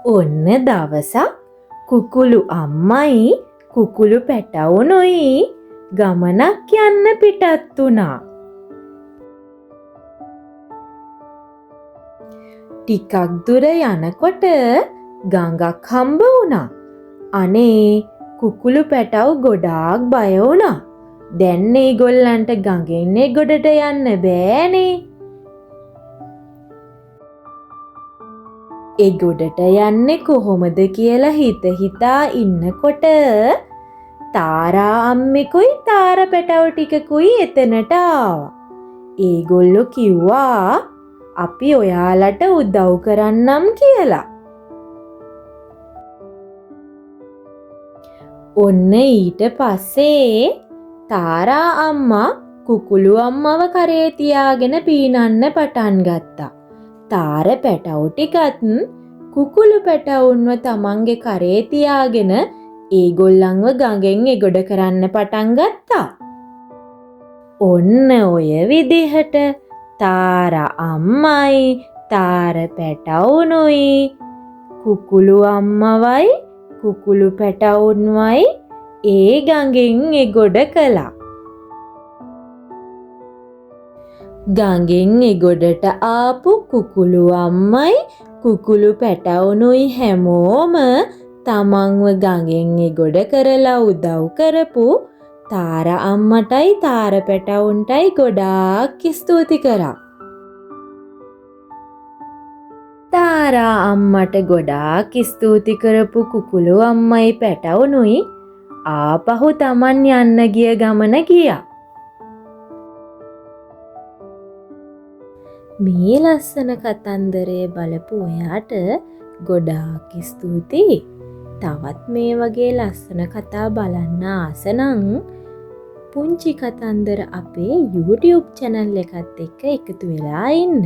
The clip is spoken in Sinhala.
ඔන්න දවසක් කුකුළු අම්මයි කුකුළු පැටවුනුයි ගමනක් යන්න පිටත් වුණා. ටිකක් දුර යනකොට ගඟක් හම්බ වුණා. අනේ කුකුළු පැටව් ගොඩාක් බය වුණා. දැන් ඒගොල්ලන්ට ගඟෙන් ගොඩට යන්න බෑනේ. ඒ ගොඩට යන්නේ කොහොමද කියලා හිතා ඉන්නකොට තාරා අම්මෙකුයි තාර පැටව ටිකකුයි එතනට ආවා. ඒගොල්ලෝ කිව්වා අපි ඔයාලට උදව් කරන්නම් කියලා. ඔන්න ඊට පස්සේ තාරා අම්මා කුකුළු අම්මව කරේ තියාගෙන පීනන්න පටන් ගත්තා. තාර පැටවු ටිකත් කුකුළු පැටවුන්ව තමන්ගේ කරේ තියාගෙන ඒගොල්ලන්ව ගඟෙන් එගොඩ කරන්න පටන් ගත්තා. ඔන්න ඔය විදිහට තාර අම්මයි තාර පැටවුනුයි කුකුළු අම්මවයි කුකුළු පැටවුන්වයි ඒ ගඟෙන් එගොඩ කළා. ගඟෙන් එගොඩට ආපු කුකුළු අම්මයි කුකුළු පැටවුනුයි හැමෝම තමන්ව ගඟෙන් එගොඩ කරලා උදව් කරපු තාර අම්මටයි තාර පැටවුන්ටයි ගොඩාක් ස්තුති කරා. තාරා අම්මට ගොඩාක් ස්තුති කරපු කුකුළු අම්මයි පැටවුනුයි ආපහු තමන් යන්න ගිය ගමන ගියා. මේ ලස්සන කතන්දරය බලපු ඔයාට ගොඩාක් ස්තුතියි. තවත් මේ වගේ ලස්සන කතා බලන්න ආස නම් පුංචි කතන්දර අපේ YouTube channel එකත් එක්ක එකතු වෙලා ඉන්න.